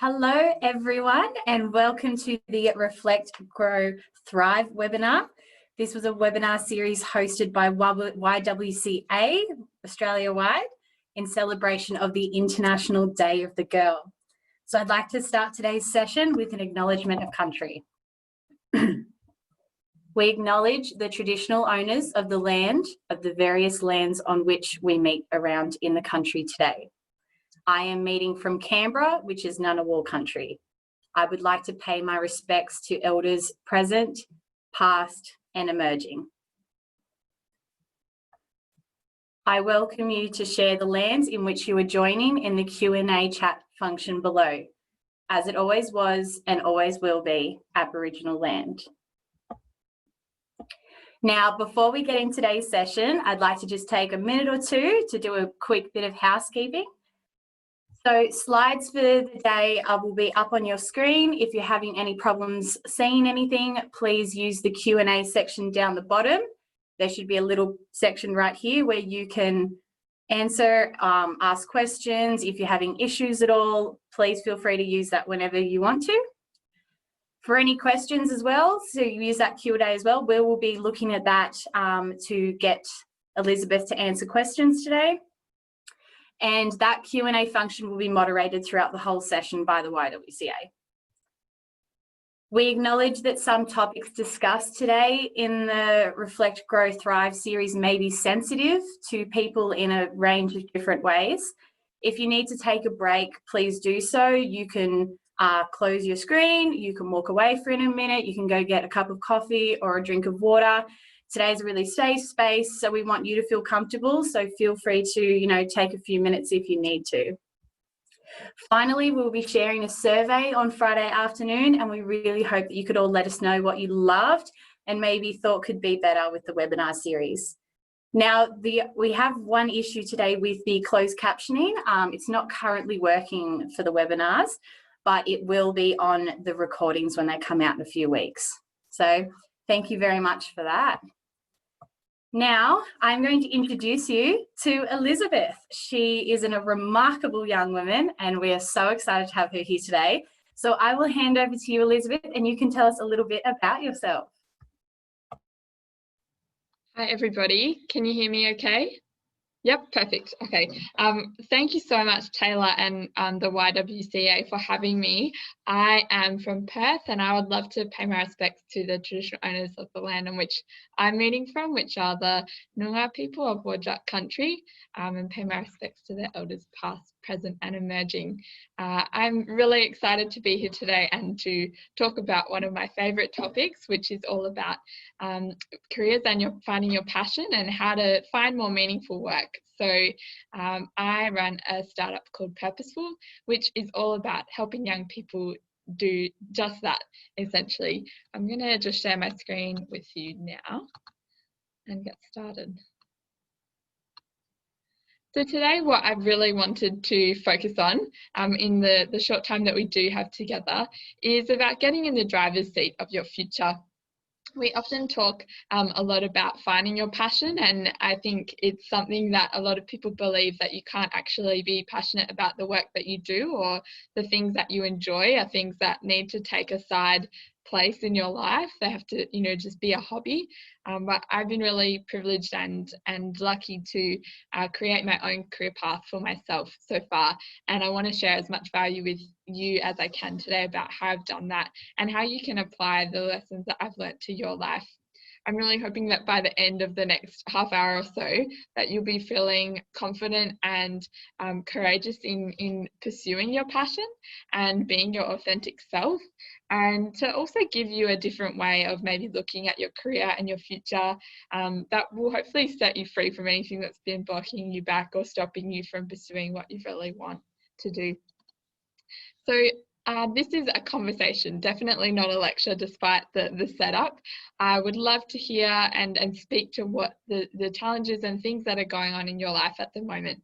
Hello everyone and welcome to the Reflect, Grow, Thrive webinar. This was a webinar series hosted by YWCA Australia-wide in celebration of the International Day of the Girl. So I'd like to start today's session with an acknowledgement of country. We acknowledge the traditional owners of the land, of the various lands on which we meet around in the country today. I am meeting from Canberra, which is Ngunnawal country. I would like to pay my respects to elders present, past, and emerging. I welcome you to share the lands in which you are joining in the Q&A chat function below, as it always was and always will be Aboriginal land. Now, before we get into today's session, I'd like to just take a minute or two to do a quick bit of housekeeping. So slides for the day will be up on your screen. If you're having any problems seeing anything, please use the Q&A section down the bottom. There should be a little section right here where you can answer, ask questions. If you're having issues at all, please feel free to use that whenever you want to. For any questions as well, so you use that Q&A as well. We will be looking at that to get Elizabeth to answer questions today. And that Q&A function will be moderated throughout the whole session by the YWCA. We acknowledge that some topics discussed today in the Reflect, Grow, Thrive series may be sensitive to people in a range of different ways. If you need to take a break, please do so. You can close your screen, you can walk away for a minute, you can go get a cup of coffee or a drink of water. Today's a really safe space, so we want you to feel comfortable. So feel free to, take a few minutes if you need to. Finally, we'll be sharing a survey on Friday afternoon, and we really hope that you could all let us know what you loved and maybe thought could be better with the webinar series. Now, we have one issue today with the closed captioning. It's not currently working for the webinars, but it will be on the recordings when they come out in a few weeks. So thank you very much for that. Now, I'm going to introduce you to Elizabeth. She is a remarkable young woman, and we are so excited to have her here today. So I will hand over to you, Elizabeth, and you can tell us a little bit about yourself. Hi, everybody. Can you hear me okay? Yep, perfect. Okay. Thank you so much, Taylor and the YWCA for having me. I am from Perth, and I would love to pay my respects to the traditional owners of the land on which I'm meeting from, which are the Noongar people of Whadjuk country, and pay my respects to their elders past, present and emerging. I'm really excited to be here today and to talk about one of my favourite topics, which is all about careers and finding your passion and how to find more meaningful work. So I run a startup called Purposeful, which is all about helping young people do just that, essentially. I'm going to just share my screen with you now and get started. So today, what I really wanted to focus on in the short time that we do have together is about getting in the driver's seat of your future. We often talk a lot about finding your passion, and I think it's something that a lot of people believe that you can't actually be passionate about the work that you do, or the things that you enjoy are things that need to take a side place in your life. They have to, just be a hobby. But I've been really privileged and lucky to create my own career path for myself so far. And I want to share as much value with you as I can today about how I've done that and how you can apply the lessons that I've learned to your life. I'm really hoping that by the end of the next half hour or so that you'll be feeling confident and courageous in pursuing your passion and being your authentic self, and to also give you a different way of maybe looking at your career and your future that will hopefully set you free from anything that's been blocking you back or stopping you from pursuing what you really want to do. So this is a conversation, definitely not a lecture despite the setup. I would love to hear and speak to what the challenges and things that are going on in your life at the moment.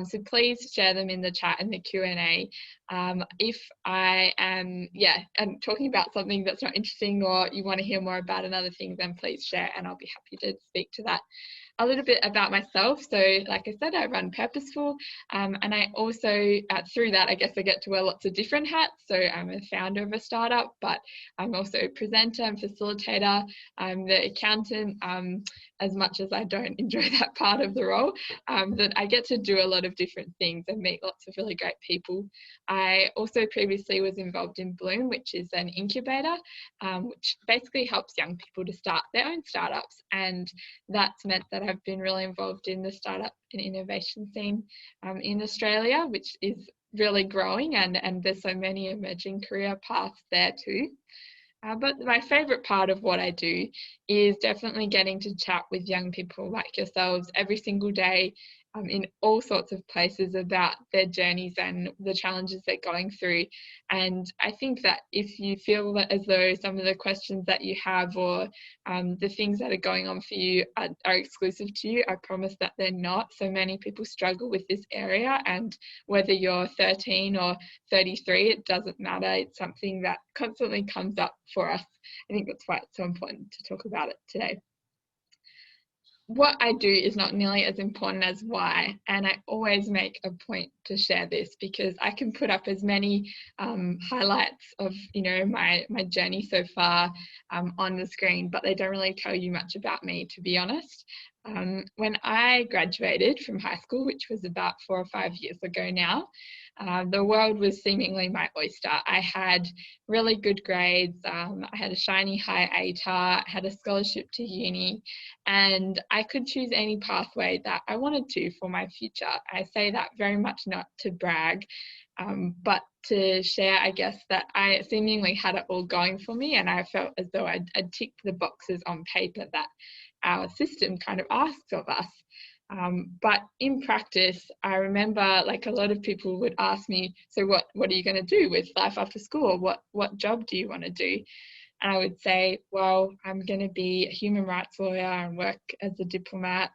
So please share them in the chat and the Q&A. If I am, and talking about something that's not interesting or you want to hear more about another thing, then please share and I'll be happy to speak to that. a little bit about myself. So like I said, I run Purposeful, and I also, through that, I guess I get to wear lots of different hats. So I'm a founder of a startup, but I'm also a presenter and facilitator. I'm the accountant, as much as I don't enjoy that part of the role, that I get to do a lot of different things and meet lots of really great people. I also previously was involved in Bloom, which is an incubator, which basically helps young people to start their own startups. And that's meant that I've been really involved in the startup and innovation scene in Australia, which is really growing, and there's so many emerging career paths there too. But my favourite part of what I do is definitely getting to chat with young people like yourselves every single day, in all sorts of places, about their journeys and the challenges they're going through. And I think that if you feel as though some of the questions that you have, or the things that are going on for you are exclusive to you, I promise that they're not. So many people struggle with this area, and whether you're 13 or 33, it doesn't matter. It's something that constantly comes up for us. I think that's why it's so important to talk about it today. What I do is not nearly as important as why, and I always make a point to share this, because I can put up as many highlights of my journey so far on the screen, but they don't really tell you much about me, to be honest. When I graduated from high school, which was about 4 or 5 years ago now, the world was seemingly my oyster. I had really good grades, I had a shiny high ATAR, I had a scholarship to uni, and I could choose any pathway that I wanted to for my future. I say that very much not to brag, but to share, I guess, that I seemingly had it all going for me, and I felt as though I'd ticked the boxes on paper that our system kind of asks of us. But in practice, I remember, like, a lot of people would ask me, so what are you going to do with life after school? What job do you want to do? And I would say, well, I'm going to be a human rights lawyer and work as a diplomat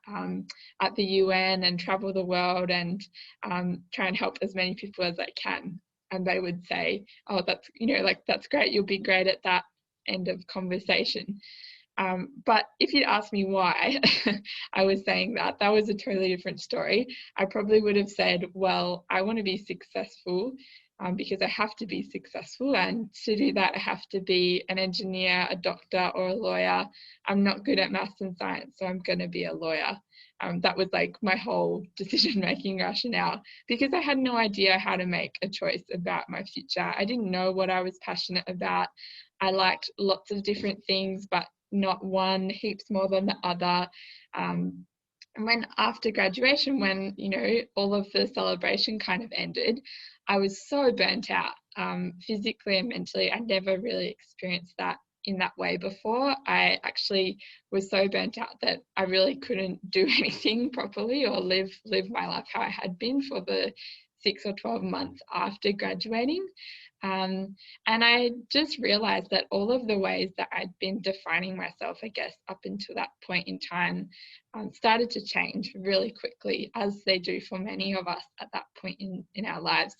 at the UN and travel the world and try and help as many people as I can. And they would say, oh, that's great. You'll be great at that. End of conversation. But if you'd asked me why I was saying that was a totally different story. I probably would have said, well, I want to be successful because I have to be successful, and to do that I have to be an engineer, a doctor, or a lawyer. I'm not good at maths and science, so I'm going to be a lawyer. That was like my whole decision-making rationale, because I had no idea how to make a choice about my future. I didn't know what I was passionate about. I liked lots of different things, but not one heaps more than the other. And when after graduation, when all of the celebration kind of ended, I was so burnt out, physically and mentally. I never really experienced that in that way before. I actually was so burnt out that I really couldn't do anything properly or live my life how I had been for the 6 or 12 months after graduating. And I just realized that all of the ways that I'd been defining myself, I guess, up until that point in time, started to change really quickly, as they do for many of us at that point in our lives.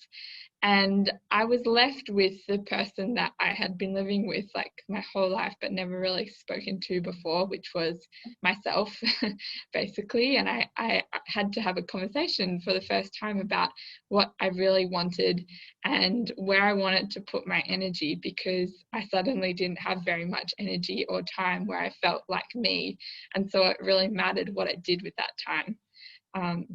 And I was left with the person that I had been living with like my whole life, but never really spoken to before, which was myself, basically. And I had to have a conversation for the first time about what I really wanted and where I wanted to put my energy, because I suddenly didn't have very much energy or time where I felt like me. And so it really mattered what I did with that time.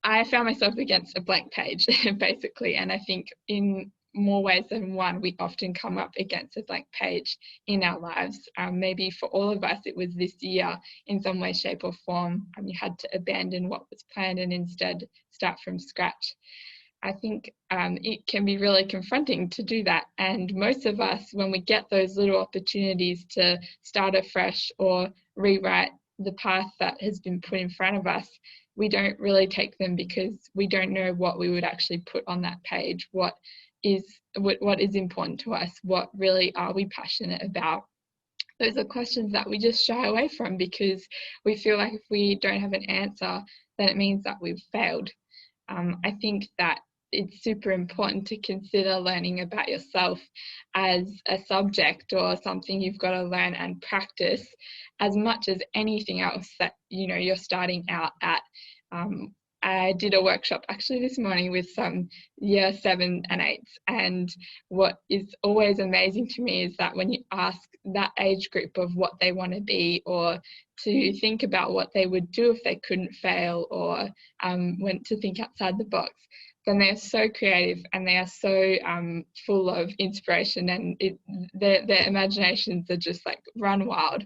I found myself against a blank page, basically. And I think in more ways than one, we often come up against a blank page in our lives. Maybe for all of us, it was this year in some way, shape or form. You had to abandon what was planned and instead start from scratch. I think it can be really confronting to do that. And most of us, when we get those little opportunities to start afresh or rewrite the path that has been put in front of us, we don't really take them because we don't know what we would actually put on that page. What is important to us? What really are we passionate about? Those are questions that we just shy away from because we feel like if we don't have an answer, then it means that we've failed. I think that it's super important to consider learning about yourself as a subject or something you've got to learn and practice as much as anything else that you're starting out at. I did a workshop actually this morning with some year 7 and 8s, and what is always amazing to me is that when you ask that age group of what they want to be, or to think about what they would do if they couldn't fail, or went to think outside the box, then they are so creative and they are so full of inspiration, and their imaginations are just like run wild.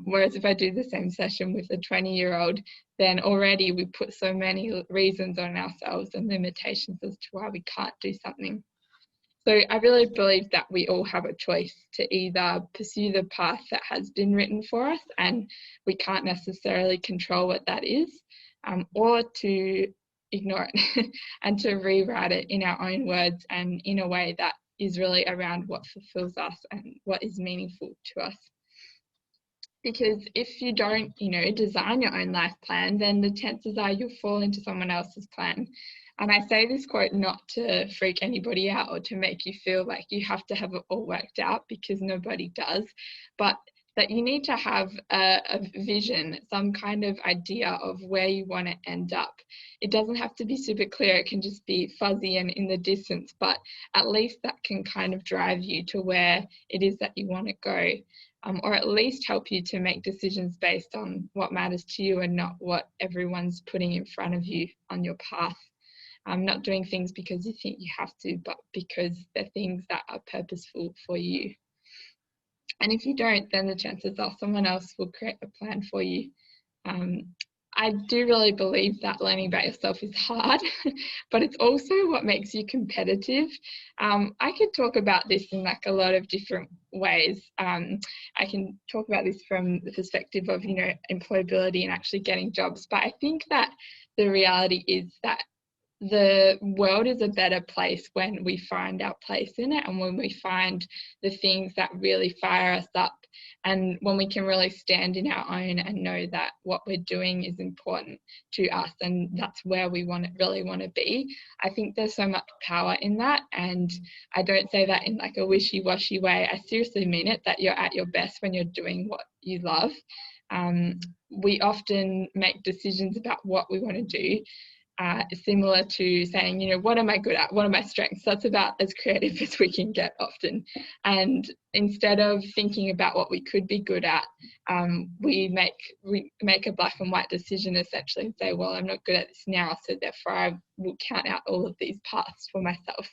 Whereas if I do the same session with a 20-year-old, then already we put so many reasons on ourselves and limitations as to why we can't do something. So I really believe that we all have a choice to either pursue the path that has been written for us, and we can't necessarily control what that is, or to ignore it and to rewrite it in our own words and in a way that is really around what fulfills us and what is meaningful to us. Because if you don't, design your own life plan, then the chances are you'll fall into someone else's plan. And I say this quote not to freak anybody out or to make you feel like you have to have it all worked out, because nobody does, but that you need to have a vision, some kind of idea of where you want to end up. It doesn't have to be super clear, it can just be fuzzy and in the distance, but at least that can kind of drive you to where it is that you want to go, or at least help you to make decisions based on what matters to you and not what everyone's putting in front of you on your path. Not doing things because you think you have to, but because they're things that are purposeful for you. And if you don't, then the chances are someone else will create a plan for you. I do really believe that learning about yourself is hard, but it's also what makes you competitive. I could talk about this in like a lot of different ways. I can talk about this from the perspective of, employability and actually getting jobs. But I think that the reality is that the world is a better place when we find our place in it, and when we find the things that really fire us up, and when we can really stand in our own and know that what we're doing is important to us and that's where we really want to be. I think there's so much power in that, and I don't say that in like a wishy-washy way. I seriously mean it, that you're at your best when you're doing what you love. We often make decisions about what we want to do, similar to saying, what am I good at? What are my strengths? That's about as creative as we can get often. And instead of thinking about what we could be good at, we make a black and white decision essentially and say, well, I'm not good at this now, so therefore I will count out all of these paths for myself.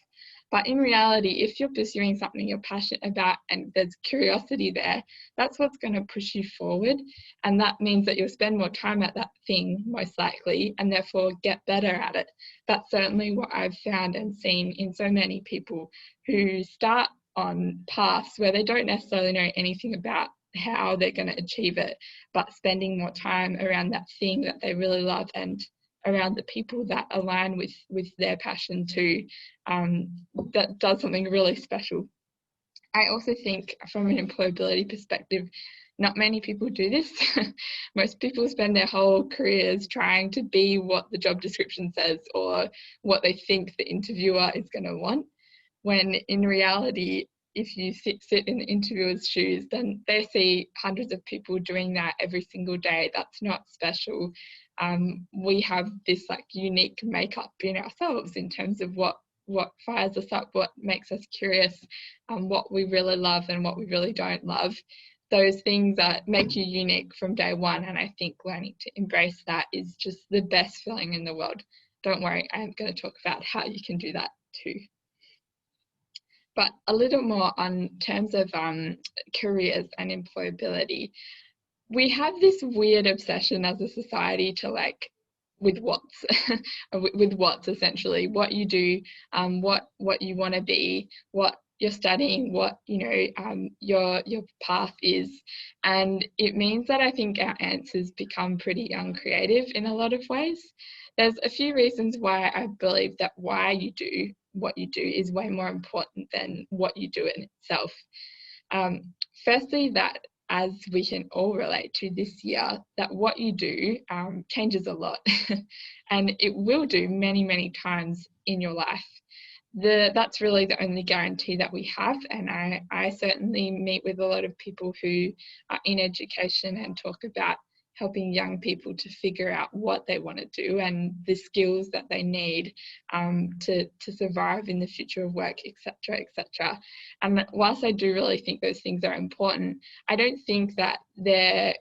But in reality, if you're pursuing something you're passionate about and there's curiosity there, that's what's going to push you forward. And that means that you'll spend more time at that thing, most likely, and therefore get better at it. That's certainly what I've found and seen in so many people who start on paths where they don't necessarily know anything about how they're going to achieve it, but spending more time around that thing that they really love and around the people that align with their passion too, that does something really special. I also think from an employability perspective, not many people do this. Most people spend their whole careers trying to be what the job description says or what they think the interviewer is going to want, when in reality, if you sit in the interviewer's shoes, then they see hundreds of people doing that every single day. That's not special. We have this like unique makeup in ourselves in terms of what fires us up, what makes us curious, what we really love and what we really don't love. Those things that make you unique from day one, and I think learning to embrace that is just the best feeling in the world. Don't worry, I'm going to talk about how you can do that too. But a little more on terms of careers and employability. We have this weird obsession as a society to with what's with what's essentially what you do, what you want to be, what you're studying, what your path is, and it means that I think our answers become pretty uncreative in a lot of ways. There's a few reasons why I believe that why you do what you do is way more important than what you do in itself. Firstly, that as we can all relate to this year, that what you do changes a lot and it will do many, many times in your life. That's really the only guarantee that we have, and I certainly meet with a lot of people who are in education and talk about helping young people to figure out what they want to do and the skills that they need to survive in the future of work, etc., etc. And whilst I do really think those things are important, I don't think that they're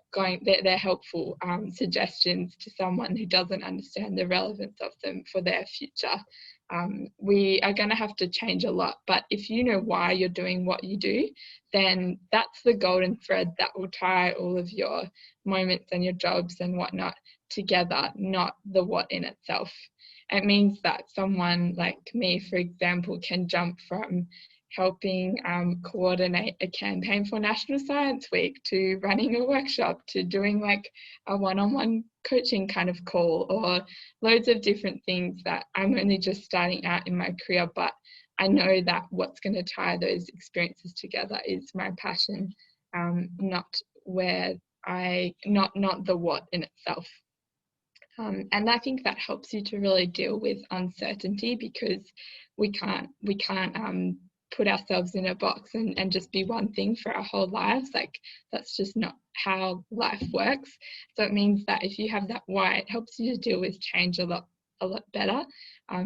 helpful suggestions to someone who doesn't understand the relevance of them for their future. We are going to have to change a lot, but if you know why you're doing what you do, then that's the golden thread that will tie all of your moments and your jobs and whatnot together, not the what in itself. It means that someone like me, for example, can jump from helping coordinate a campaign for National Science Week to running a workshop to doing like a one-on-one coaching kind of call, or loads of different things that I'm only just starting out in my career, but I know that what's going to tie those experiences together is my passion, not the what in itself. And I think that helps you to really deal with uncertainty, because we can't put ourselves in a box and just be one thing for our whole lives. Like, that's just not how life works. So it means that if you have that why, it helps you to deal with change a lot better,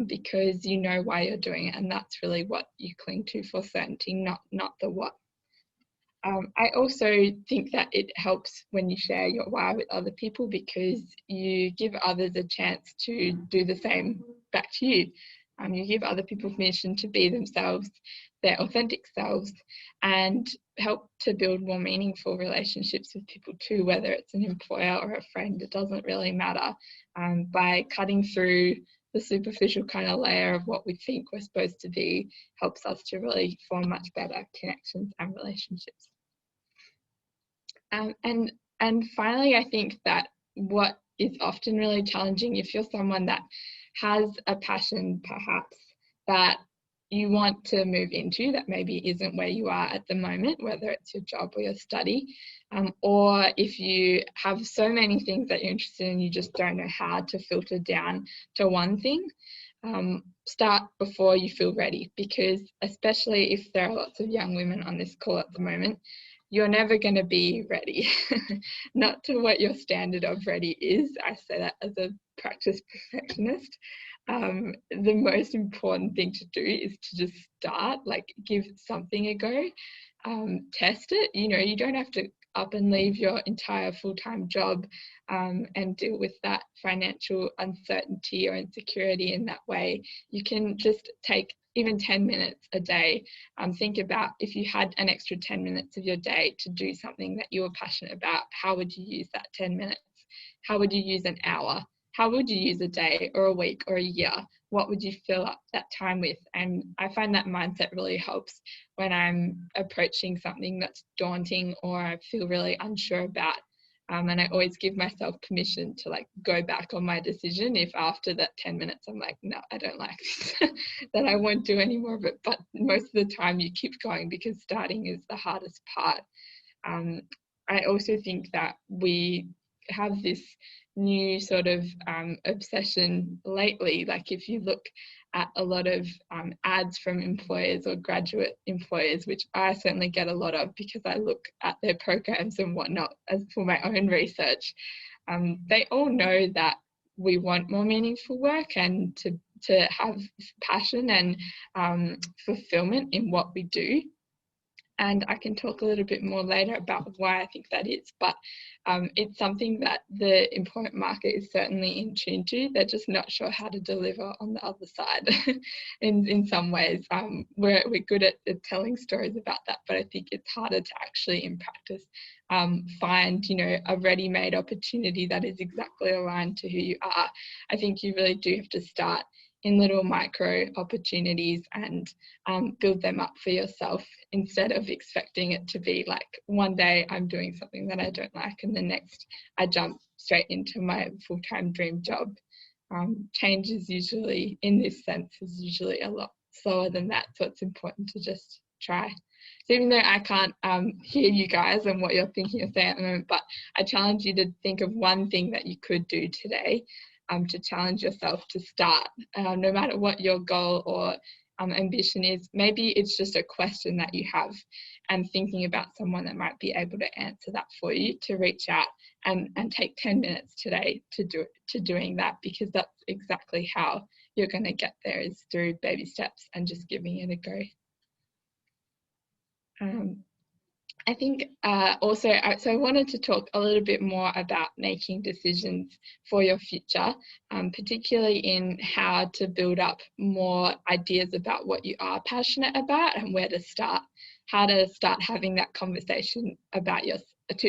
because you know why you're doing it, and that's really what you cling to for certainty, not the what. I also think that it helps when you share your why with other people, because you give others a chance to do the same back to you. You give other people permission to be themselves, their authentic selves, and help to build more meaningful relationships with people too, whether it's an employer or a friend, it doesn't really matter. By cutting through the superficial kind of layer of what we think we're supposed to be, helps us to really form much better connections and relationships. And finally, I think that what is often really challenging, if you're someone that has a passion perhaps that you want to move into that maybe isn't where you are at the moment, whether it's your job or your study, or if you have so many things that you're interested in, you just don't know how to filter down to one thing, start before you feel ready, because especially if there are lots of young women on this call at the moment, you're never going to be ready, not to what your standard of ready is. I say that as a practice perfectionist. The most important thing to do is to just start, like give something a go, test it. You know, you don't have to up and leave your entire full-time job and deal with that financial uncertainty or insecurity in that way. You can just take even 10 minutes a day. Think about if you had an extra 10 minutes of your day to do something that you were passionate about, how would you use that 10 minutes? How would you use an hour? How would you use a day or a week or a year? What would you fill up that time with? And I find that mindset really helps when I'm approaching something that's daunting or I feel really unsure about. And I always give myself permission to like go back on my decision if after that 10 minutes I'm like, no, I don't like this, then I won't do any more of it. But most of the time you keep going, because starting is the hardest part. I also think that we have this new sort of obsession lately. Like if you look at a lot of ads from employers or graduate employers, which I certainly get a lot of because I look at their programs and whatnot as for my own research, they all know that we want more meaningful work and to have passion and fulfillment in what we do. And I can talk a little bit more later about why I think that is, but it's something that the employment market is certainly in tune to. They're just not sure how to deliver on the other side in some ways. We're good at telling stories about that, but I think it's harder to actually in practice find, you know, a ready-made opportunity that is exactly aligned to who you are. I think you really do have to start in little micro opportunities and build them up for yourself, instead of expecting it to be like one day I'm doing something that I don't like and the next I jump straight into my full-time dream job. Change is usually, in this sense, is usually a lot slower than that, so it's important to just try. So even though I can't hear you guys and what you're thinking or saying at the moment, but I challenge you to think of one thing that you could do today to challenge yourself to start, no matter what your goal or ambition is. Maybe it's just a question that you have, and thinking about someone that might be able to answer that for you, to reach out and take 10 minutes today to doing that, because that's exactly how you're going to get there, is through baby steps and just giving it a go. I think also, so I wanted to talk a little bit more about making decisions for your future, particularly in how to build up more ideas about what you are passionate about and where to start, how to start having that conversation about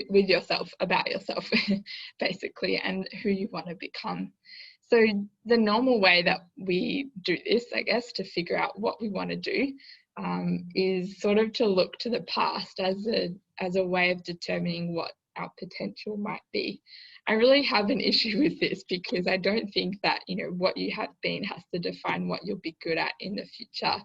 with yourself, about yourself, basically, and who you want to become. So the normal way that we do this, I guess, to figure out what we want to do, is sort of to look to the past as a way of determining what our potential might be. I really have an issue with this, because I don't think that, you know, what you have been has to define what you'll be good at in the future.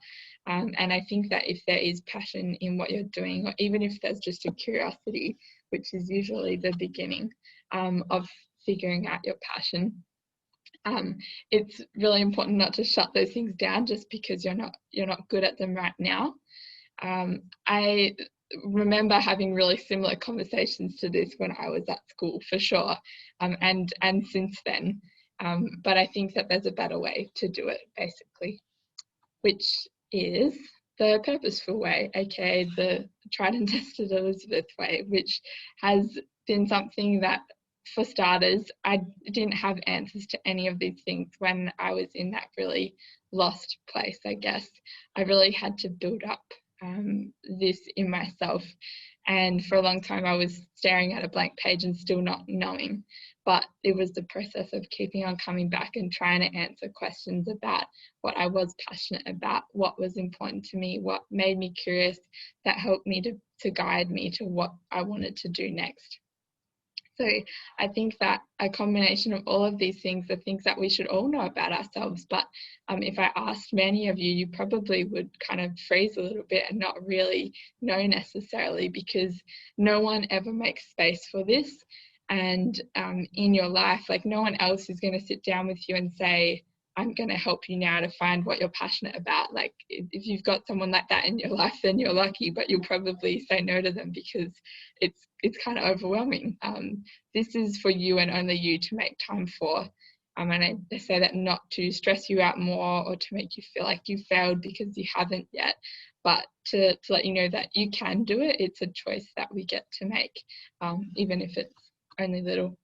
And I think that if there is passion in what you're doing, or even if there's just a curiosity, which is usually the beginning of figuring out your passion, it's really important not to shut those things down just because you're not good at them right now. I remember having really similar conversations to this when I was at school, for sure, and since then. But I think that there's a better way to do it, basically, which is the purposeful way, aka the tried and tested Elizabeth way, which has been something that, for starters, I didn't have answers to any of these things when I was in that really lost place, I guess. I really had to build up this in myself. And for a long time, I was staring at a blank page and still not knowing. But it was the process of keeping on coming back and trying to answer questions about what I was passionate about, what was important to me, what made me curious, that helped me to guide me to what I wanted to do next. So I think that a combination of all of these things are things that we should all know about ourselves. But if I asked many of you, you probably would kind of freeze a little bit and not really know necessarily, because no one ever makes space for this. And in your life, like, no one else is going to sit down with you and say, I'm going to help you now to find what you're passionate about. Like, if you've got someone like that in your life, then you're lucky, but you'll probably say no to them because it's kind of overwhelming. This is for you and only you to make time for. And I say that not to stress you out more or to make you feel like you failed because you haven't yet, but to let you know that you can do it. It's a choice that we get to make, even if it's only little.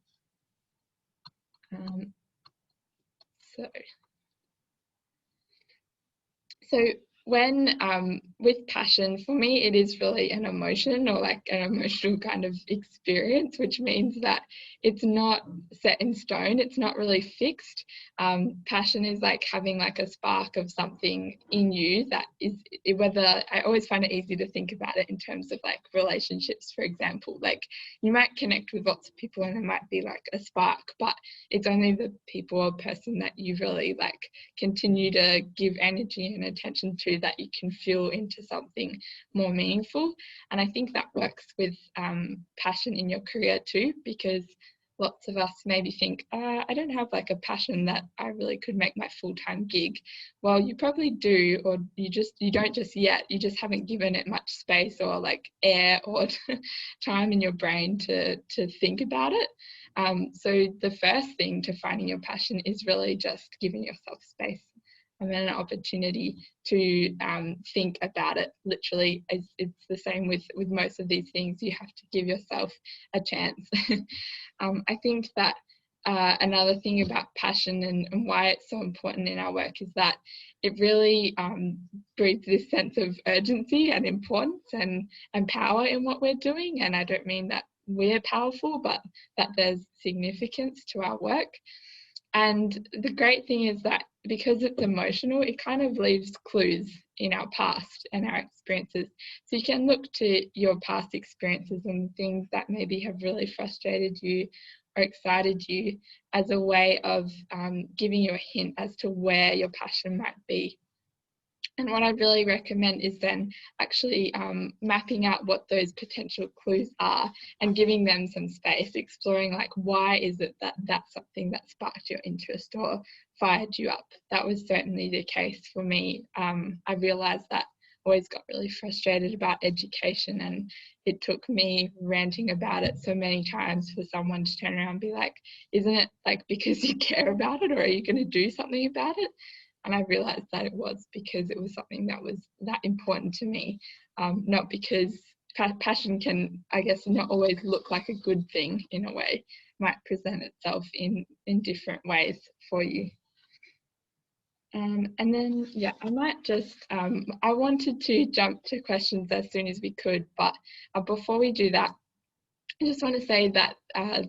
So when with passion, for me, it is really an emotion, or like an emotional kind of experience, which means that it's not set in stone. It's not really fixed. Passion is like having like a spark of something in you that is, whether, I always find it easy to think about it in terms of like relationships, for example. Like, you might connect with lots of people and there might be like a spark, but it's only the people or person that you really like continue to give energy and attention to that you can fuel into something more meaningful. And I think that works with passion in your career too, because lots of us maybe think, I don't have like a passion that I really could make my full-time gig. Well, you probably do, or you don't just yet. You just haven't given it much space or like air or time in your brain to think about it. So the first thing to finding your passion is really just giving yourself space and then an opportunity to think about it. Literally, it's the same with most of these things. You have to give yourself a chance. I think that another thing about passion and why it's so important in our work is that it really breeds this sense of urgency and importance and power in what we're doing. And I don't mean that we're powerful, but that there's significance to our work. And the great thing is that because it's emotional, it kind of leaves clues in our past and our experiences. So you can look to your past experiences and things that maybe have really frustrated you or excited you as a way of giving you a hint as to where your passion might be. And what I really recommend is then actually mapping out what those potential clues are and giving them some space, exploring like, why is it that that's something that sparked your interest or fired you up? That was certainly the case for me. I realised that I always got really frustrated about education, and it took me ranting about it so many times for someone to turn around and be like, isn't it like because you care about it, or are you going to do something about it? And I realised that it was because it was something that was that important to me, not because passion can, I guess, not always look like a good thing in a way. It might present itself in different ways for you. And then, yeah, I might just, I wanted to jump to questions as soon as we could, but before we do that, I just want to say that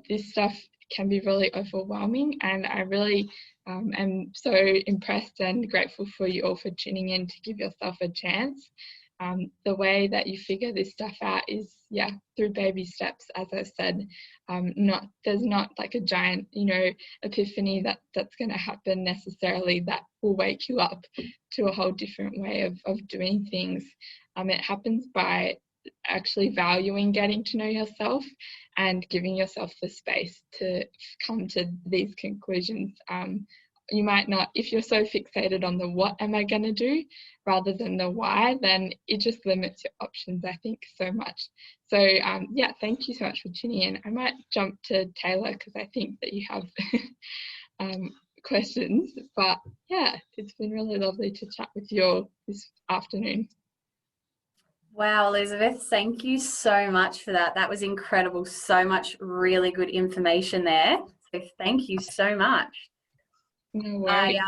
this stuff can be really overwhelming, and I really am so impressed and grateful for you all for tuning in to give yourself a chance. The way that you figure this stuff out is, yeah, through baby steps, as I said. There's not like a giant, epiphany that's going to happen necessarily that will wake you up to a whole different way of doing things. It happens by actually valuing getting to know yourself and giving yourself the space to come to these conclusions. You might not, if you're so fixated on the what am I going to do rather than the why, then it just limits your options, I think, so much. So yeah, thank you so much for tuning in. I might jump to Taylor because I think that you have questions, but yeah, it's been really lovely to chat with you all this afternoon. Wow, Elizabeth, thank you so much for that. That was incredible. So much really good information there. So thank you so much. No worries.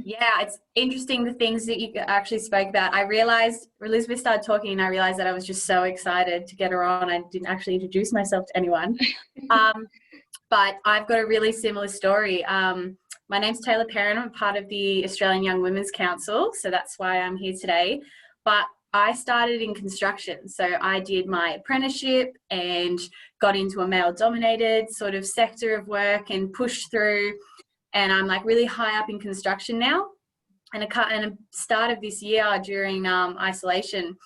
Yeah, it's interesting the things that you actually spoke about. I realized Elizabeth started talking and I realized that I was just so excited to get her on. I didn't actually introduce myself to anyone. But I've got a really similar story. My name's Taylor Perrin. I'm part of the Australian Young Women's Council, so that's why I'm here today. But I started in construction. So I did my apprenticeship and got into a male-dominated sort of sector of work and pushed through. And I'm like really high up in construction now. And at the start of this year during isolation,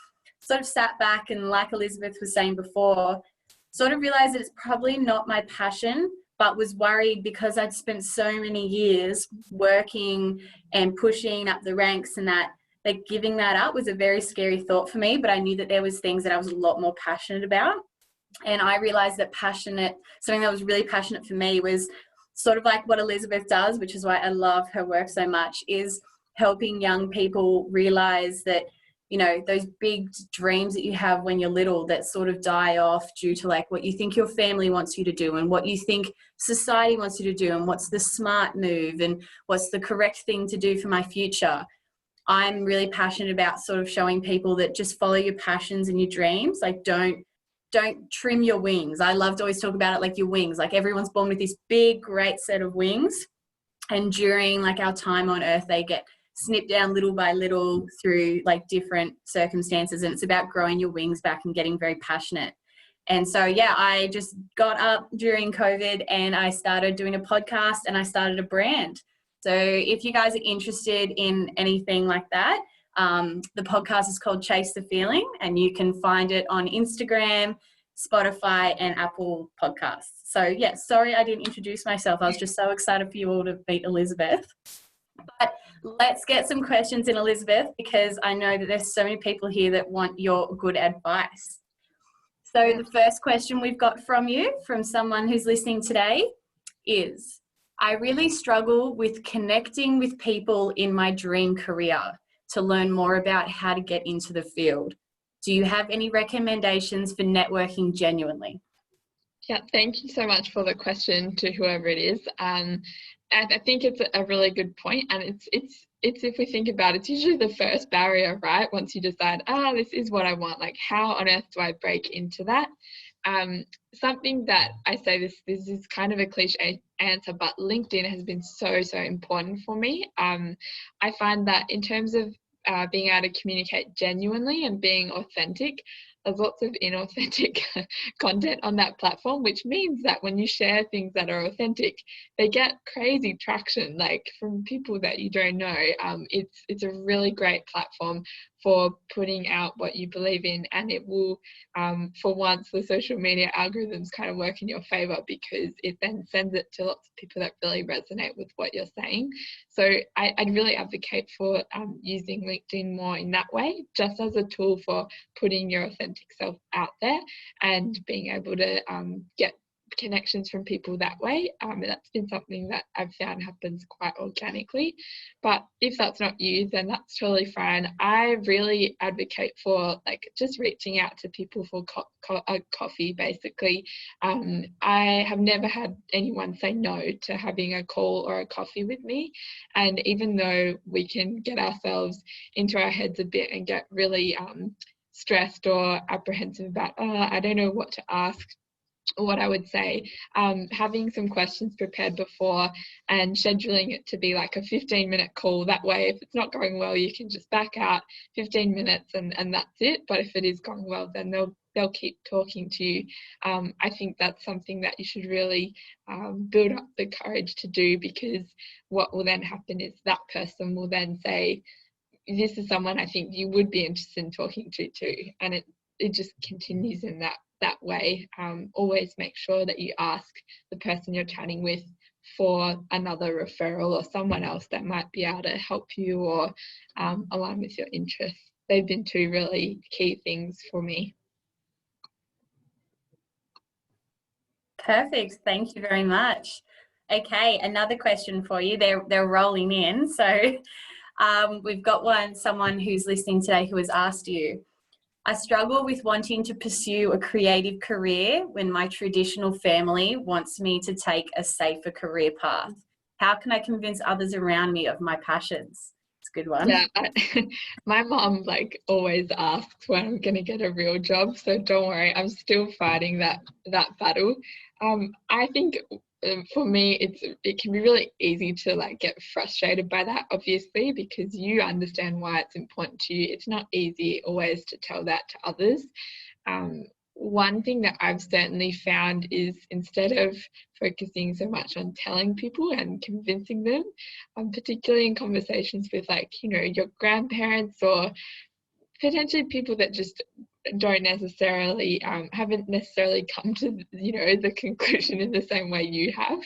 sort of sat back and, like Elizabeth was saying before, sort of realized that it's probably not my passion, but was worried because I'd spent so many years working and pushing up the ranks, and that like giving that up was a very scary thought for me. But I knew that there was things that I was a lot more passionate about. And I realized that something that was really passionate for me was sort of like what Elizabeth does, which is why I love her work so much, is helping young people realize that, those big dreams that you have when you're little that sort of die off due to like what you think your family wants you to do and what you think society wants you to do and what's the smart move and what's the correct thing to do for my future. I'm really passionate about sort of showing people that just follow your passions and your dreams. Like don't trim your wings. I love to always talk about it like your wings. Like everyone's born with this big, great set of wings. And during like our time on earth, they get snipped down little by little through like different circumstances. And it's about growing your wings back and getting very passionate. And so, yeah, I just got up during COVID and I started doing a podcast and I started a brand. So if you guys are interested in anything like that, the podcast is called Chase the Feeling, and you can find it on Instagram, Spotify, and Apple Podcasts. So yeah, sorry I didn't introduce myself. I was just so excited for you all to meet Elizabeth. But let's get some questions in, Elizabeth, because I know that there's so many people here that want your good advice. So the first question we've got from you, from someone who's listening today, is, I really struggle with connecting with people in my dream career to learn more about how to get into the field. Do you have any recommendations for networking genuinely? Yeah, thank you so much for the question to whoever it is. And I think it's a really good point. And it's if we think about it, it's usually the first barrier, right? Once you decide, this is what I want, like how on earth do I break into that? Something that I say, this is kind of a cliche answer, but LinkedIn has been so important for me. I find that in terms of being able to communicate genuinely and being authentic, there's lots of inauthentic content on that platform, which means that when you share things that are authentic, they get crazy traction, like from people that you don't know. It's a really great platform for putting out what you believe in, and it will, for once, the social media algorithms kind of work in your favor, because it then sends it to lots of people that really resonate with what you're saying. So I'd really advocate for using LinkedIn more in that way, just as a tool for putting your authentic self out there and being able to get connections from people that way. That's been something that I've found happens quite organically. But if that's not you, then that's totally fine. I really advocate for like just reaching out to people for coffee, basically. I have never had anyone say no to having a call or a coffee with me. And even though we can get ourselves into our heads a bit and get really stressed or apprehensive about, I don't know what to ask, what I would say, having some questions prepared before and scheduling it to be like a 15-minute call. That way, if it's not going well, you can just back out 15 minutes and that's it. But if it is going well, then they'll keep talking to you. I think that's something that you should really build up the courage to do, because what will then happen is that person will then say, this is someone I think you would be interested in talking to too. And it just continues in that way. Always make sure that you ask the person you're chatting with for another referral or someone else that might be able to help you or align with your interests. They've been two really key things for me. Perfect. Thank you very much. Okay, another question for you. They're rolling in. So we've got someone who's listening today who has asked you, I struggle with wanting to pursue a creative career when my traditional family wants me to take a safer career path. How can I convince others around me of my passions? It's a good one. Yeah, my mom like always asks when I'm going to get a real job, so don't worry, I'm still fighting that battle. I think for me, it can be really easy to like get frustrated by that, obviously, because you understand why it's important to you. It's not easy always to tell that to others. One thing that I've certainly found is, instead of focusing so much on telling people and convincing them, particularly in conversations with like, your grandparents or potentially people that just don't necessarily haven't necessarily come to the conclusion in the same way you have,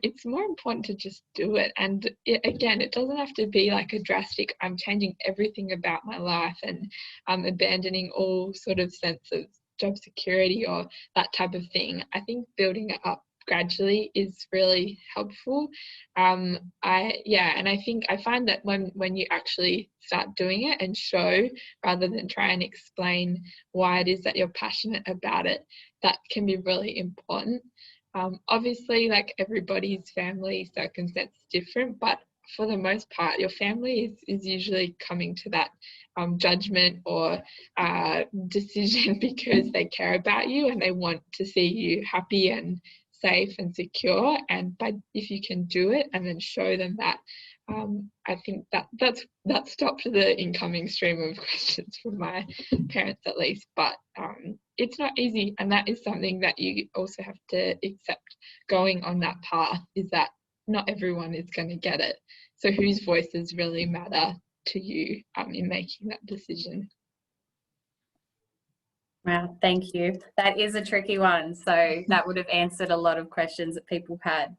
it's more important to just do it. And it doesn't have to be like a drastic, I'm changing everything about my life and abandoning all sort of sense of job security or that type of thing. I think building it up gradually is really helpful. And I find that when you actually start doing it and show, rather than try and explain why it is that you're passionate about it, that can be really important. Obviously, like, everybody's family circumstance is different, but for the most part, your family is usually coming to that judgment or decision because they care about you and they want to see you happy and safe and secure. And if you can do it and then show them that, I think that stopped the incoming stream of questions from my parents, at least. But it's not easy, and that is something that you also have to accept. Going on that path is that not everyone is going to get it. So whose voices really matter to you in making that decision? Wow, thank you. That is a tricky one. So that would have answered a lot of questions that people had.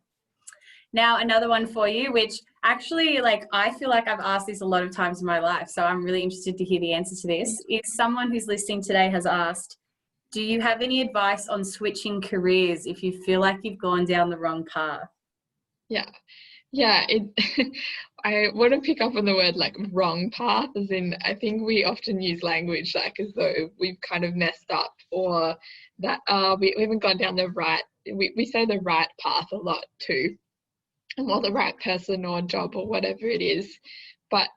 Now, another one for you, which actually, I feel like I've asked this a lot of times in my life, so I'm really interested to hear the answer to this, is someone who's listening today has asked, do you have any advice on switching careers if you feel like you've gone down the wrong path? Yeah, I want to pick up on the word wrong path, as in I think we often use language as though we've kind of messed up, or that we haven't gone down the right, we say the right path a lot too, or the right person or job or whatever it is. But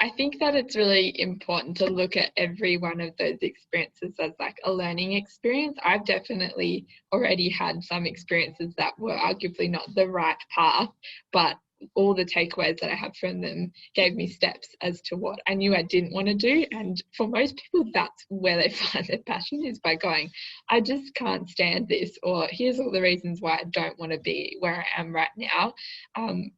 I think that it's really important to look at every one of those experiences as a learning experience. I've definitely already had some experiences that were arguably not the right path, but all the takeaways that I have from them gave me steps as to what I knew I didn't want to do. And for most people, that's where they find their passion, is by going, I just can't stand this, or here's all the reasons why I don't want to be where I am right now.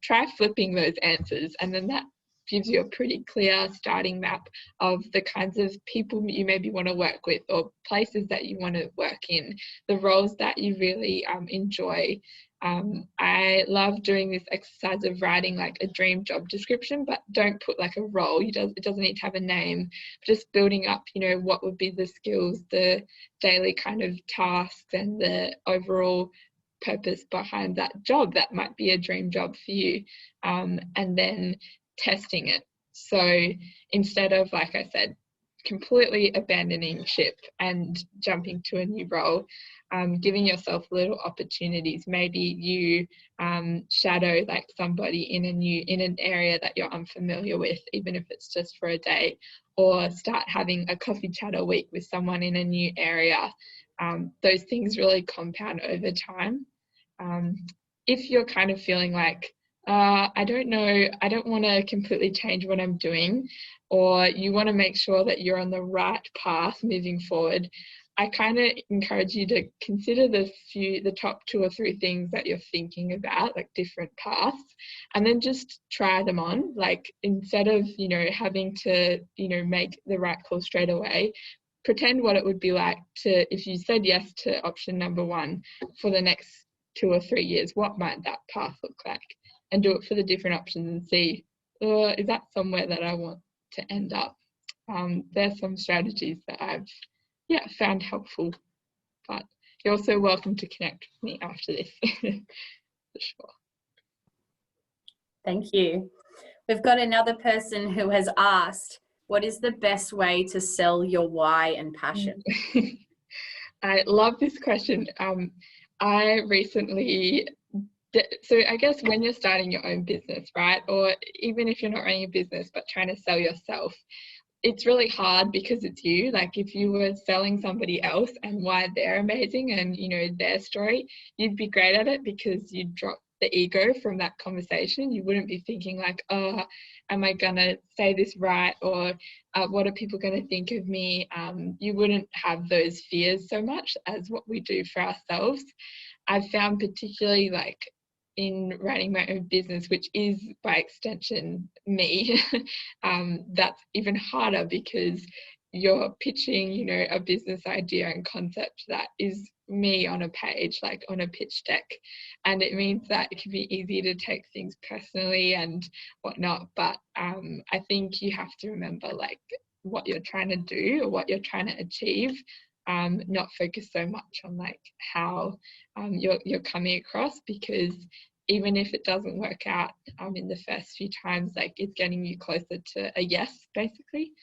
Try flipping those answers, and then that gives you a pretty clear starting map of the kinds of people you maybe want to work with, or places that you want to work in, the roles that you really enjoy. I love doing this exercise of writing like a dream job description, but don't put like a role. It doesn't need to have a name. Just building up, what would be the skills, the daily kind of tasks, and the overall purpose behind that job that might be a dream job for you, and then testing it. So instead of, like I said, completely abandoning ship and jumping to a new role, giving yourself little opportunities. Maybe you shadow like somebody in an area that you're unfamiliar with, even if it's just for a day, or start having a coffee chat a week with someone in a new area. Those things really compound over time. If you're kind of feeling like, I don't know, I don't want to completely change what I'm doing, or you want to make sure that you're on the right path moving forward, I kind of encourage you to consider the top 2 or 3 things that you're thinking about, like different paths, and then just try them on. Like, instead of, having to, make the right call straight away, pretend what it would be like to, if you said yes to option number 1 for the next 2 or 3 years, what might that path look like? And do it for the different options and see, is that somewhere that I want to end up? There's some strategies that I've found helpful, but you're also welcome to connect with me after this. For sure. Thank you. We've got another person who has asked, what is the best way to sell your why and passion? I love this question. I recently, so I guess when you're starting your own business, right, or even if you're not running a business but trying to sell yourself, it's really hard because it's you. Like, if you were selling somebody else and why they're amazing and, their story, you'd be great at it because you'd drop the ego from that conversation. You wouldn't be thinking like, oh, am I going to say this right? Or what are people going to think of me? You wouldn't have those fears so much as what we do for ourselves. I've found, particularly like in running my own business, which is by extension me, that's even harder because you're pitching, a business idea and concept that is me on a page, like on a pitch deck. And it means that it can be easy to take things personally and whatnot. But I think you have to remember like what you're trying to do or what you're trying to achieve. Not focus so much on like how you're coming across, because even if it doesn't work out in the first few times, like, it's getting you closer to a yes, basically.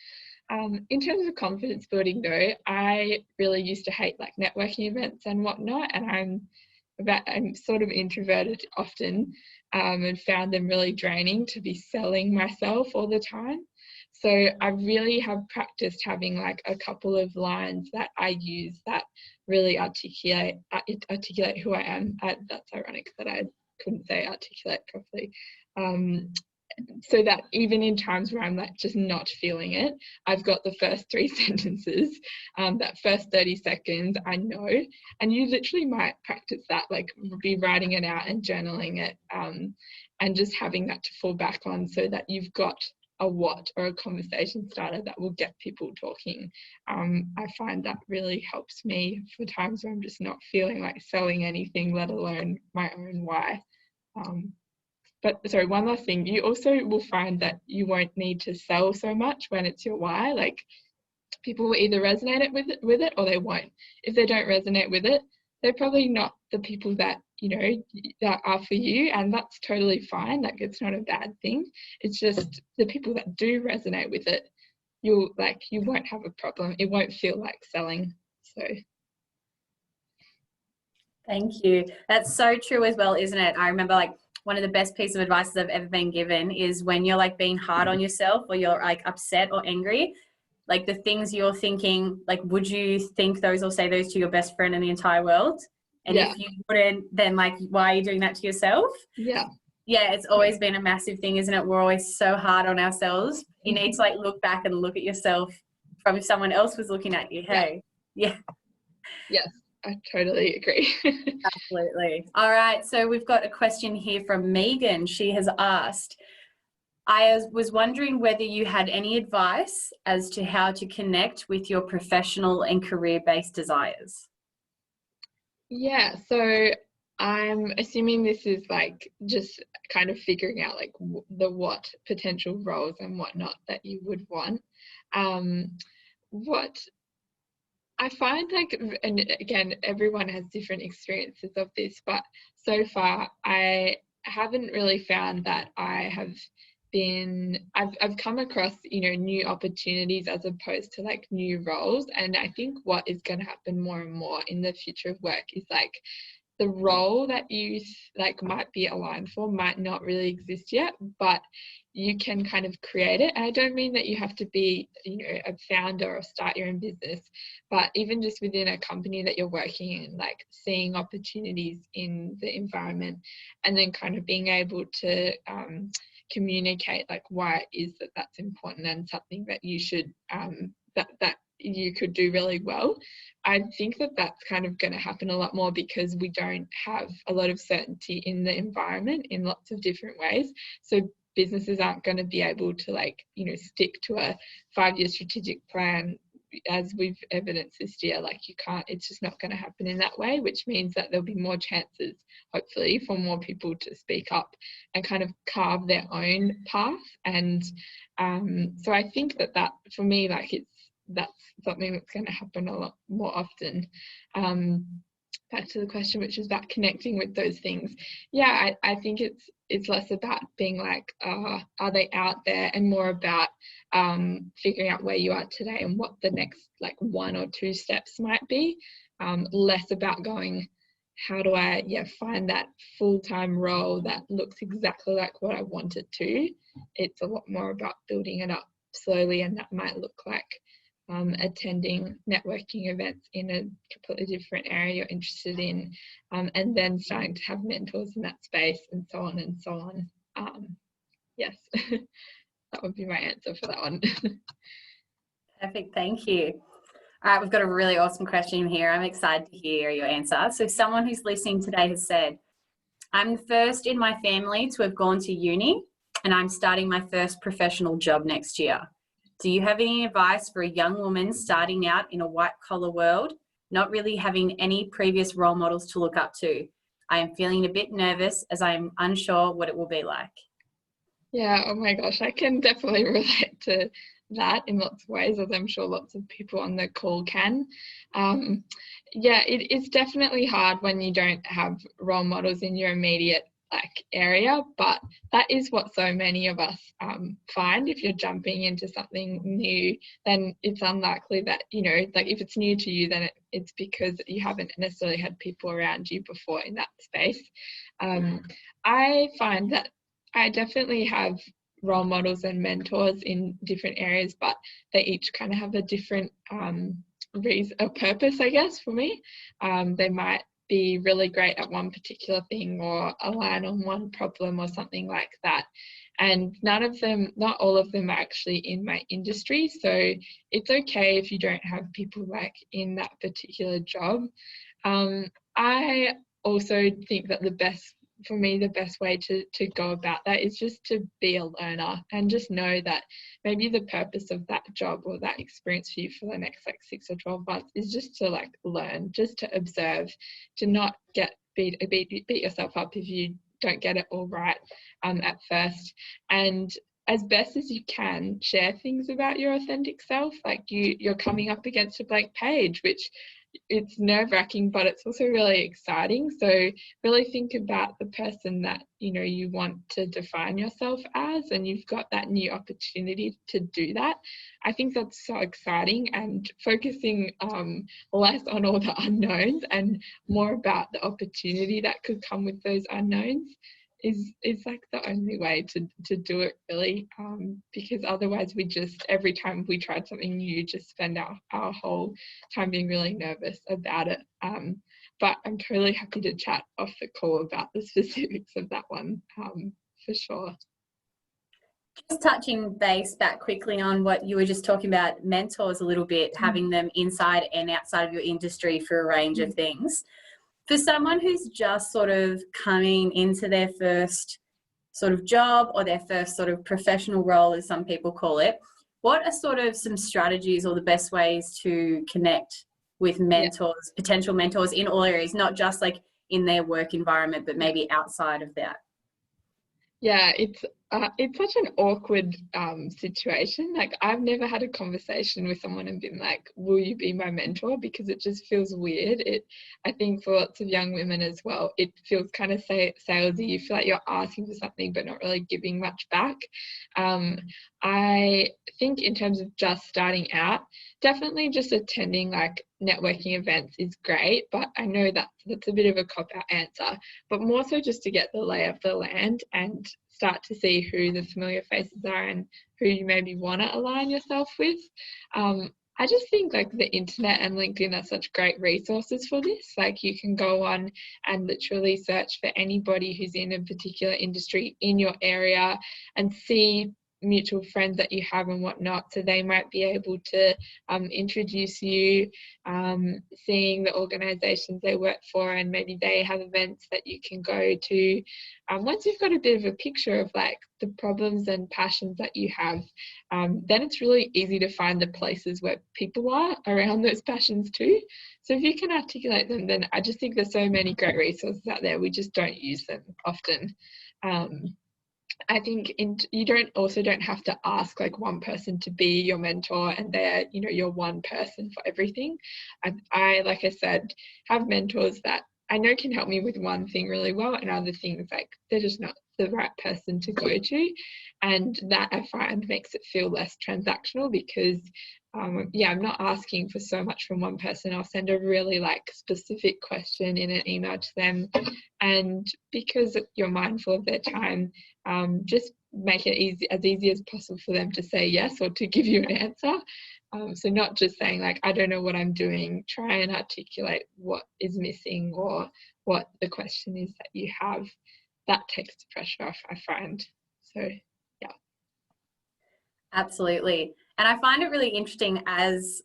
In terms of confidence building though, I really used to hate like networking events and whatnot, and I'm sort of introverted often, and found them really draining to be selling myself all the time. So I really have practiced having like a couple of lines that I use that really articulate who I am. That's ironic that I couldn't say articulate properly. So that even in times where I'm like just not feeling it, I've got the first 3 sentences, that first 30 seconds I know. And you literally might practice that, like be writing it out and journaling it, and just having that to fall back on, so that you've got a what or a conversation starter that will get people talking. I find that really helps me for times where I'm just not feeling like selling anything, let alone my own why. But sorry, one last thing, you also will find that you won't need to sell so much when it's your why. Like, people will either resonate with it or they won't. If they don't resonate with it, they're probably not the people that that are for you, and that's totally fine. Like, it's not a bad thing. It's just the people that do resonate with it, you won't have a problem. It won't feel like selling. So thank you. That's so true as well, isn't it? I remember like one of the best pieces of advice I've ever been given is when you're like being hard on yourself, or you're like upset or angry, like the things you're thinking, like, would you think those or say those to your best friend in the entire world? And if you wouldn't, then like, why are you doing that to yourself? Yeah. Yeah, it's always been a massive thing, isn't it? We're always so hard on ourselves. You need to like look back and look at yourself from if someone else was looking at you. Hey, yeah. Yes, I totally agree. Absolutely. All right. So we've got a question here from Megan. She has asked, I was wondering whether you had any advice as to how to connect with your professional and career-based desires. Yeah, so I'm assuming this is like just kind of figuring out like what potential roles and whatnot that you would want. What I find like, and again, everyone has different experiences of this, but so far I haven't really found that I've come across, new opportunities as opposed to like new roles. And I think what is going to happen more and more in the future of work is like the role that you like might be aligned for might not really exist yet, but you can kind of create it. And I don't mean that you have to be, a founder or start your own business, but even just within a company that you're working in, like seeing opportunities in the environment and then kind of being able to communicate like why it is that that's important and something that you should that you could do really well. I think that that's kind of going to happen a lot more because we don't have a lot of certainty in the environment in lots of different ways. So businesses aren't going to be able to like, stick to a 5-year strategic plan as we've evidenced this year. Like you can't, it's just not going to happen in that way, which means that there'll be more chances, hopefully, for more people to speak up and kind of carve their own path. And so I think that for me, like that's something that's going to happen a lot more often. Back to the question, which is about connecting with those things. Yeah, I think it's less about being like, are they out there, and more about figuring out where you are today and what the next like 1 or 2 steps might be. Less about going, how do I find that full-time role that looks exactly like what I want it to. It's a lot more about building it up slowly, and that might look like attending networking events in a completely different area you're interested in, and then starting to have mentors in that space, and so on and so on. Yes, that would be my answer for that one. Perfect, thank you. All right, we've got a really awesome question here. I'm excited to hear your answer. So someone who's listening today has said, I'm the first in my family to have gone to uni, and I'm starting my first professional job next year. Do you have any advice for a young woman starting out in a white-collar world, not really having any previous role models to look up to? I am feeling a bit nervous as I am unsure what it will be like. Yeah, oh my gosh, I can definitely relate to that in lots of ways, as I'm sure lots of people on the call can. Yeah, it is definitely hard when you don't have role models in your immediate area, but that is what so many of us find. If you're jumping into something new, then it's unlikely that, if it's new to you, then it's because you haven't necessarily had people around you before in that space. I find that I definitely have role models and mentors in different areas, but they each kind of have a different purpose, I guess, for me. They might be really great at one particular thing or align on one problem or something like that. And not all of them are actually in my industry. So it's okay if you don't have people in that particular job. I also think that the best way to go about that is just to be a learner and just know that maybe the purpose of that job or that experience for you for the next 6 or 12 months is just to learn, just to observe, to not beat yourself up if you don't get it all right at first, and as best as you can share things about your authentic self. You're coming up against a blank page, which it's nerve-wracking, but it's also really exciting. So really think about the person that you want to define yourself as, and you've got that new opportunity to do that. I think that's so exciting, and focusing less on all the unknowns and more about the opportunity that could come with those unknowns is like the only way to do it, really, because otherwise we just, every time we tried something new, just spend our whole time being really nervous about it. But I'm totally happy to chat off the call about the specifics of that one, for sure. Just touching base back quickly on what you were just talking about, mentors a little bit, having them inside and outside of your industry for a range of things. For someone who's just sort of coming into their first sort of job or their first sort of professional role, as some people call it, what are sort of some strategies or the best ways to connect with mentors, potential mentors in all areas, not just like in their work environment, but maybe outside of that? Yeah, it's such an awkward situation. Like, I've never had a conversation with someone and been like, will you be my mentor? Because it just feels weird. I think for lots of young women as well, it feels kind of salesy. You feel like you're asking for something but not really giving much back. I think in terms of just starting out, definitely just attending like networking events is great, but I know that's a bit of a cop-out answer, but more so just to get the lay of the land and start to see who the familiar faces are and who you maybe want to align yourself with. I just think like the internet and LinkedIn are such great resources for this. Like, you can go on and literally search for anybody who's in a particular industry in your area and see mutual friends that you have and whatnot, so they might be able to introduce you, seeing the organizations they work for, and maybe they have events that you can go to. Once you've got a bit of a picture of like the problems and passions that you have, then it's really easy to find the places where people are around those passions too. So if you can articulate them, then I just think there's so many great resources out there. We just don't use them often. I think you don't have to ask like one person to be your mentor and they're, you're one person for everything. I like I said, have mentors that I know can help me with one thing really well, and other things like they're just not the right person to go to. And that I find makes it feel less transactional, because I'm not asking for so much from one person. I'll send a really like specific question in an email to them, and because you're mindful of their time, just make it as easy as possible for them to say yes or to give you an answer. So not just saying like, I don't know what I'm doing, try and articulate what is missing or what the question is that you have. That takes the pressure off, I find. So yeah. Absolutely. And I find it really interesting as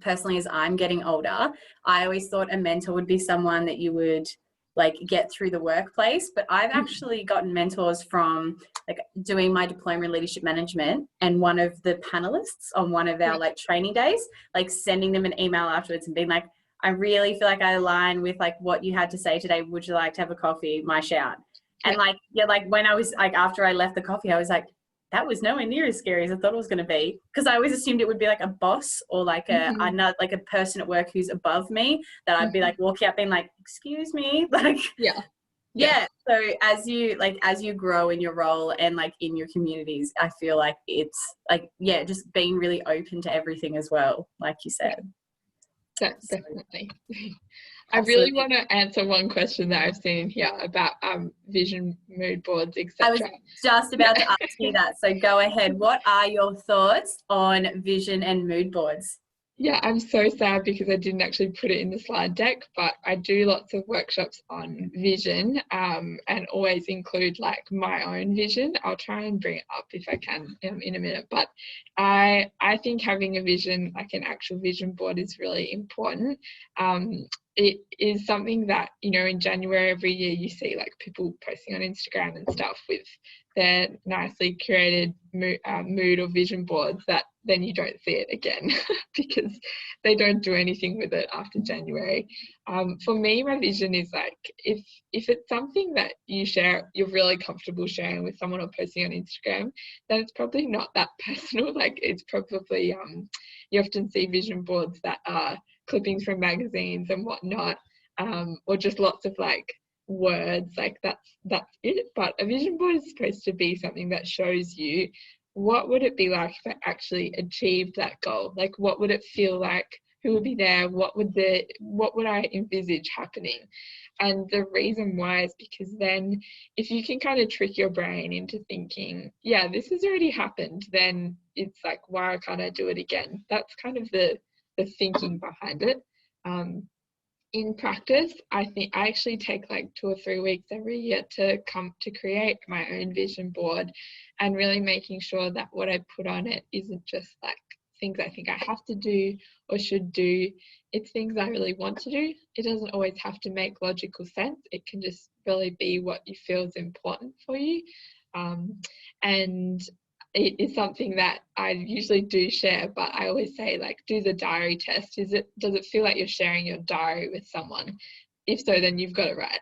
personally as I'm getting older, I always thought a mentor would be someone that you would like get through the workplace, but I've actually gotten mentors from like doing my diploma in leadership management, and one of the panelists on one of our like training days, like sending them an email afterwards and being like, I really feel like I align with like what you had to say today. Would you like to have a coffee? My shout. And like when I was like, after I left the coffee, I was like, that was nowhere near as scary as I thought it was going to be, because I always assumed it would be like a boss or like a person at work who's above me that I'd be like walking up being like, excuse me, like so as you grow in your role and like in your communities, I feel like it's like just being really open to everything as well, like you said. Definitely. I really want to answer one question that I've seen here about vision, mood boards, etc. I was just about to ask you that, so go ahead. What are your thoughts on vision and mood boards? Yeah, I'm so sad because I didn't actually put it in the slide deck, but I do lots of workshops on vision, and always include like my own vision. I'll try and bring it up if I can in a minute, but I think having a vision, like an actual vision board, is really important. It is something that, in January every year you see like people posting on Instagram and stuff with their nicely curated mood or vision boards that then you don't see it again because they don't do anything with it after January. For me, my vision is like, if it's something that you're really comfortable sharing with someone or posting on Instagram, then it's probably not that personal. Like, it's probably, you often see vision boards that are clippings from magazines and whatnot, or just lots of like words, like that's it. But a vision board is supposed to be something that shows you what would it be like if I actually achieved that goal. Like, what would it feel like? who would be there, what would I envisage happening? And the reason why is because then if you can kind of trick your brain into thinking, yeah, this has already happened, then it's like, why can't I do it again? That's kind of the thinking behind it. In practice, I think I actually take like 2 or 3 weeks every year to create my own vision board, and really making sure that what I put on it isn't just like things I think I have to do or should do. It's things I really want to do. It doesn't always have to make logical sense. It can just really be what you feel is important for you. And it is something that I usually do share, but I always say, like, do the diary test. Does it feel like you're sharing your diary with someone? If so, then you've got it right.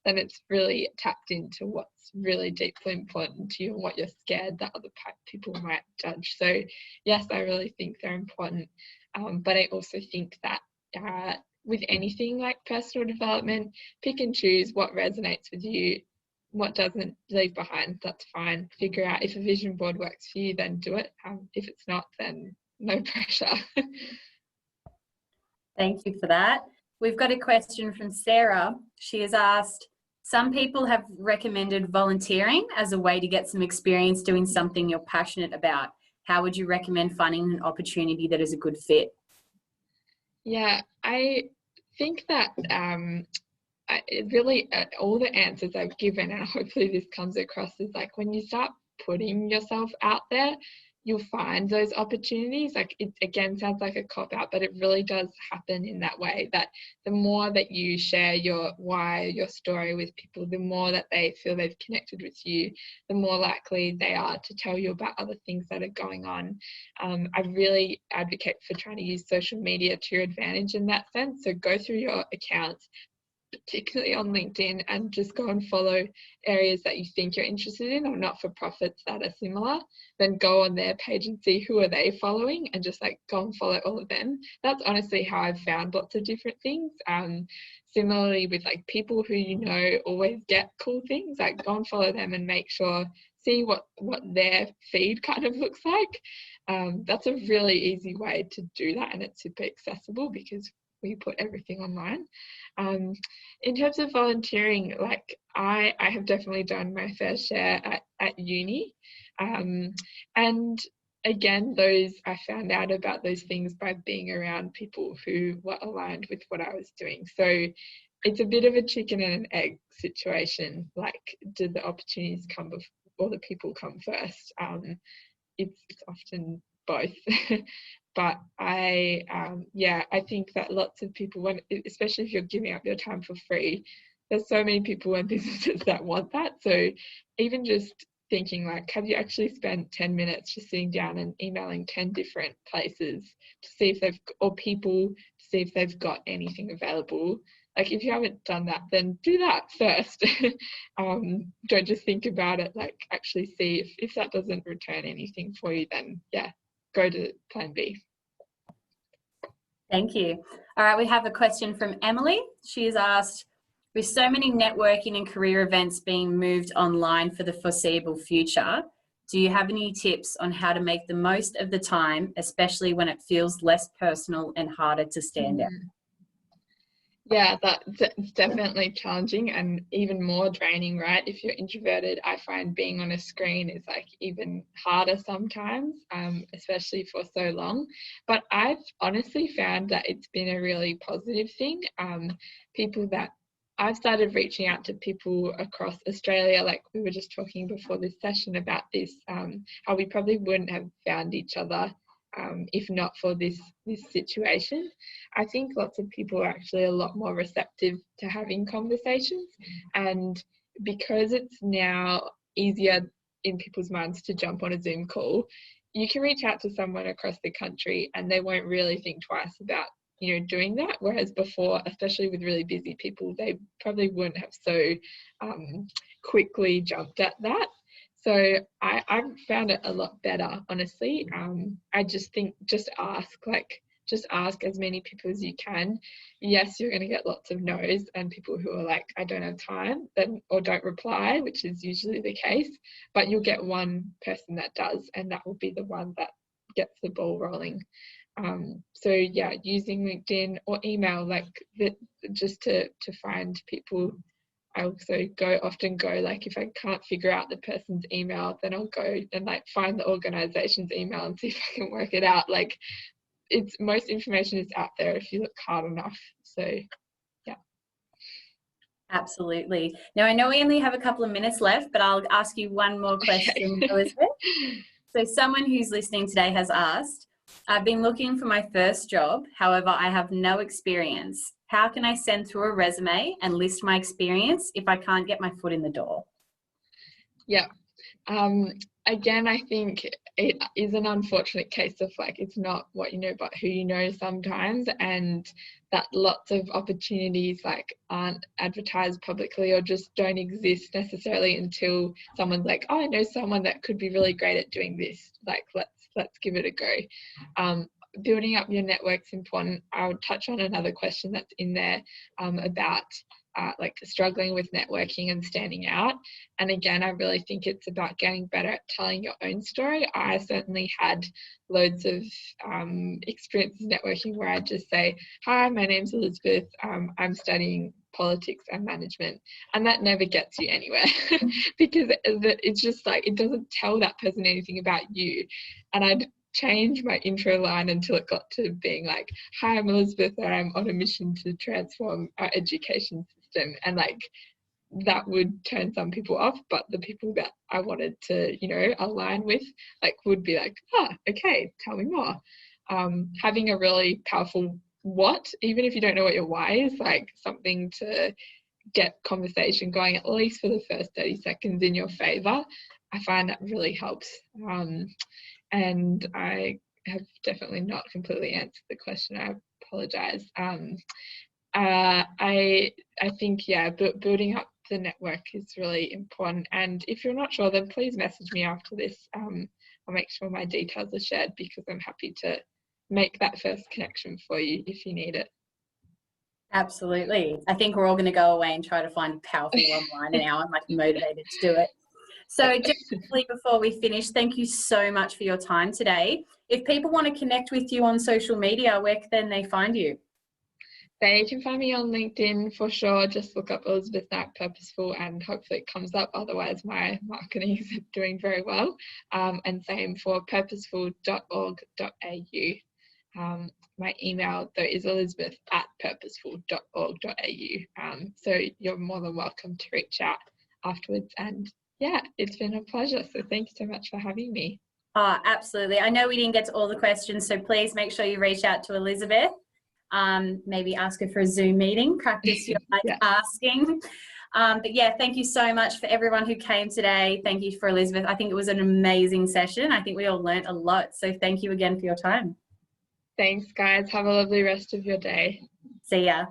Then it's really tapped into what's really deeply important to you and what you're scared that other people might judge. So yes, I really think they're important. But I also think that with anything like personal development, pick and choose what resonates with you. What doesn't, leave behind. That's fine. Figure out if a vision board works for you, then do it. If it's not, then no pressure. Thank you for that. We've got a question from Sarah. She has asked, some people have recommended volunteering as a way to get some experience doing something you're passionate about. How would you recommend finding an opportunity that is a good fit? Yeah, I think that really all the answers I've given, and hopefully this comes across, is like when you start putting yourself out there, you'll find those opportunities. Like, it again sounds like a cop-out, but it really does happen in that way, that the more that you share your why, your story with people, the more that they feel they've connected with you, the more likely they are to tell you about other things that are going on. I really advocate for trying to use social media to your advantage in that sense. So go through your accounts, particularly on LinkedIn, and just go and follow areas that you think you're interested in, or not-for-profits that are similar. Then go on their page and see who are they following, and just like go and follow all of them. That's honestly how I've found lots of different things. Similarly with like people who always get cool things, like go and follow them and make sure, see what their feed kind of looks like. That's a really easy way to do that, and it's super accessible because we put everything online. In terms of volunteering, like I have definitely done my fair share at uni, and again, I found out about those things by being around people who were aligned with what I was doing. So it's a bit of a chicken and an egg situation. Like, did the opportunities come before, or the people come first? It's often both. But I think that lots of people, especially if you're giving up your time for free, there's so many people and businesses that want that. So even just thinking, like, have you actually spent 10 minutes just sitting down and emailing 10 different places to see if to see if they've got anything available? Like, if you haven't done that, then do that first. Don't just think about it, like actually see if that doesn't return anything for you, then yeah, go to plan B. Thank you. All right, we have a question from Emily. She has asked, with so many networking and career events being moved online for the foreseeable future, do you have any tips on how to make the most of the time, especially when it feels less personal and harder to stand out? Yeah, that's definitely challenging and even more draining, right? If you're introverted, I find being on a screen is like even harder sometimes, especially for so long. But I've honestly found that it's been a really positive thing. I've started reaching out to people across Australia, like we were just talking before this session about this, how we probably wouldn't have found each other if not for this situation. I think lots of people are actually a lot more receptive to having conversations, and because it's now easier in people's minds to jump on a Zoom call, you can reach out to someone across the country and they won't really think twice about doing that, whereas before, especially with really busy people, they probably wouldn't have so quickly jumped at that. So I've found it a lot better, honestly. I just think just ask as many people as you can. Yes, you're going to get lots of no's and people who are like, I don't have time, or don't reply, which is usually the case, but you'll get one person that does, and that will be the one that gets the ball rolling. So yeah, using LinkedIn or email, like that, just to find people. I also often go like, if I can't figure out the person's email, then I'll go and like find the organization's email and see if I can work it out. Like, it's most information is out there if you look hard enough. So yeah. Absolutely. Now, I know we only have a couple of minutes left, but I'll ask you one more question, Elizabeth. So someone who's listening today has asked, I've been looking for my first job. However, I have no experience. How can I send through a resume and list my experience if I can't get my foot in the door? Yeah. Again, I think it is an unfortunate case of like, it's not what you know, but who you know sometimes, and that lots of opportunities like aren't advertised publicly or just don't exist necessarily until someone's like, oh, I know someone that could be really great at doing this. Like, let's give it a go. Building up your network's important. I would touch on another question that's in there about like struggling with networking and standing out. And again, I really think it's about getting better at telling your own story. I certainly had loads of experiences networking where I just say, hi, my name's Elizabeth. I'm studying politics and management. And that never gets you anywhere because it's just like, it doesn't tell that person anything about you. And I'd change my intro line until it got to being like, hi, I'm Elizabeth and I'm on a mission to transform our education system. And like, that would turn some people off, but the people that I wanted to, you know, align with, like, would be like, okay, tell me more. Having a really powerful what, even if you don't know what your why is, like something to get conversation going, at least for the first 30 seconds in your favor, I find that really helps. And I have definitely not completely answered the question. I apologize. I think, yeah, building up the network is really important. And if you're not sure, then please message me after this. I'll make sure my details are shared because I'm happy to make that first connection for you if you need it. Absolutely. I think we're all going to go away and try to find a powerful one line now. I'm like motivated to do it. So definitely before we finish, thank you so much for your time today. If people want to connect with you on social media, where can they find you? They can find me on LinkedIn for sure. Just look up Elizabeth Knight Purposeful and hopefully it comes up. Otherwise, my marketing is doing very well. And same for purposeful.org.au. My email though is elizabeth@purposeful.org.au. So you're more than welcome to reach out afterwards. And yeah, it's been a pleasure. So thank you so much for having me. Oh, absolutely. I know we didn't get to all the questions, so please make sure you reach out to Elizabeth. Maybe ask her for a Zoom meeting, practice your asking. But yeah, thank you so much for everyone who came today. Thank you for Elizabeth. I think it was an amazing session. I think we all learnt a lot. So thank you again for your time. Thanks, guys. Have a lovely rest of your day. See ya.